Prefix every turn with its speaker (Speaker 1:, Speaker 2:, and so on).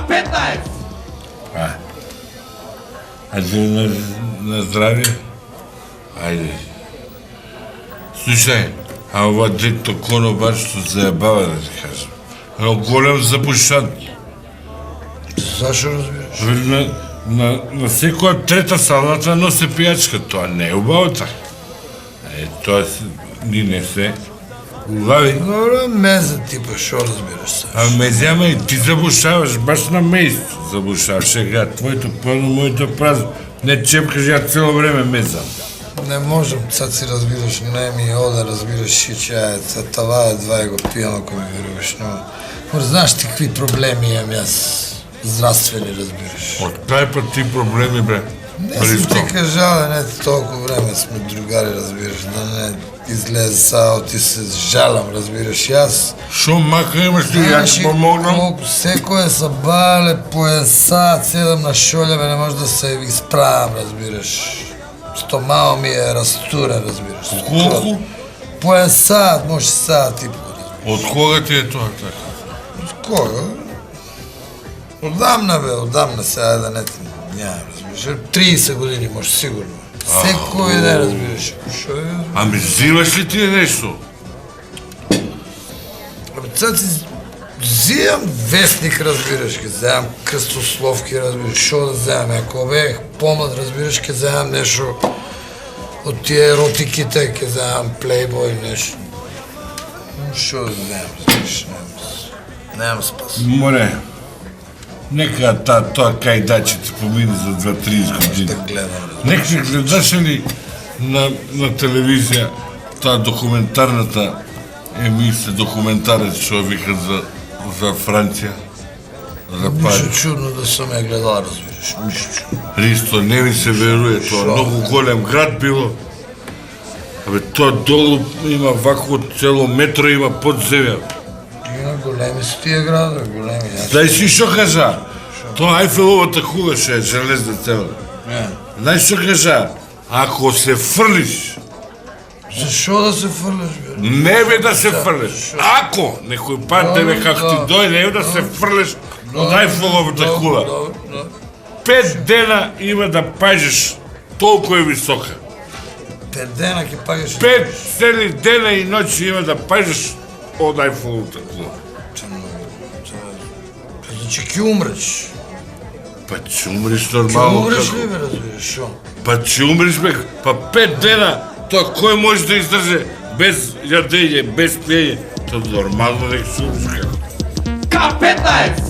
Speaker 1: K15!
Speaker 2: Айде на здраве. Айде. Слушай, а ова дето конобар што заебава, да ти кажам. Едно голем запушан.
Speaker 3: Зашо разбираш?
Speaker 2: На секоја трета салата носи пијачка, тоа не е убаво така. Тоа ни не се улави.
Speaker 3: Добро, меза типа, шо разбираш се?
Speaker 2: А мезјама и ти забушаваш, баш на место забушаваш. Сега, твоето пълно, моето празно. Не чепкаш, ја цело време мезам.
Speaker 3: Не можам, sad си разбираш, не ми ода, разбираш и чајаца, това едва е го пијам, ако ми веруваш, но знаеш ти какви проблеми имам јас, здравствени, разбираш.
Speaker 2: Од кај па ти проблеми, бре?
Speaker 3: Не съм ти кажал, да не толкова време сме другари, разбираш, да не излезе сао, ти се жалам, разбираш, јас.
Speaker 2: Шо мака имаш ти, ја ти помогнам?
Speaker 3: Колко секој са бале по един сат, седам на шолеве, не може да се изправам, разбираш. Стомао ми е разтурен, разбираш.
Speaker 2: Колку?
Speaker 3: По един сат, може сат и по.
Speaker 2: Од кога ти е тоа така?
Speaker 3: От кога? Отдамна бе, отдамна сега да не ти нямам, разбираш. 30 години може сигурно. Секој ден, разбираш. Шо е?
Speaker 2: Ами взимаш ли ти нешто?
Speaker 3: Sad si взимам вестник, разбираш, ке вземам кръстословки, разбираш, шо да вземам, ако бех помлад, разбираш, ке вземам нещо от тия еротиките, ке вземам плейбой, нещо. Шо да вземам, разбираш, нямам спас.
Speaker 2: Море, нека тоа кајдачите помине за 2-30 години.
Speaker 3: Да гледам,
Speaker 2: Нека гледаш ли на телевизија таа документарната емисија, документарец што викат за Франција, за
Speaker 3: Нищо
Speaker 2: Париж.
Speaker 3: чудно да съм я гледал, разбираш, нищо чудно.
Speaker 2: Ристо, не ми се веруе тоа, многу голем град било. Абе, тоа долу има вако цело метро, има подземја.
Speaker 3: Има големи са тия градове, големи.
Speaker 2: Знаеш си што кажа? Тоа Ајфеловата кула што е железна цела. Знаеш што кажа? Ако се фрлиш,
Speaker 3: Защо да се фърляш, бе?
Speaker 2: не бе да се фрлиш. Ако некој пат тебе како ти дојде, ево да се фрлиш од Ајфеловата кула. 5 дена има да пажеш, толку е висока.
Speaker 3: 5 дена ке пагаш.
Speaker 2: 5 цели дена и ноќи има да пажеш од Ајфеловата кула.
Speaker 3: Значи ке умреш.
Speaker 2: Па ќе умриш
Speaker 3: Ке
Speaker 2: нормално
Speaker 3: умреш
Speaker 2: како.
Speaker 3: ли, бе, разбираш, шо?
Speaker 2: Па ќе умриш бе, па 5 дена, тоа кој може да издржи без јадење, без пиење, тоа нормално нека се умриш како.
Speaker 1: K15!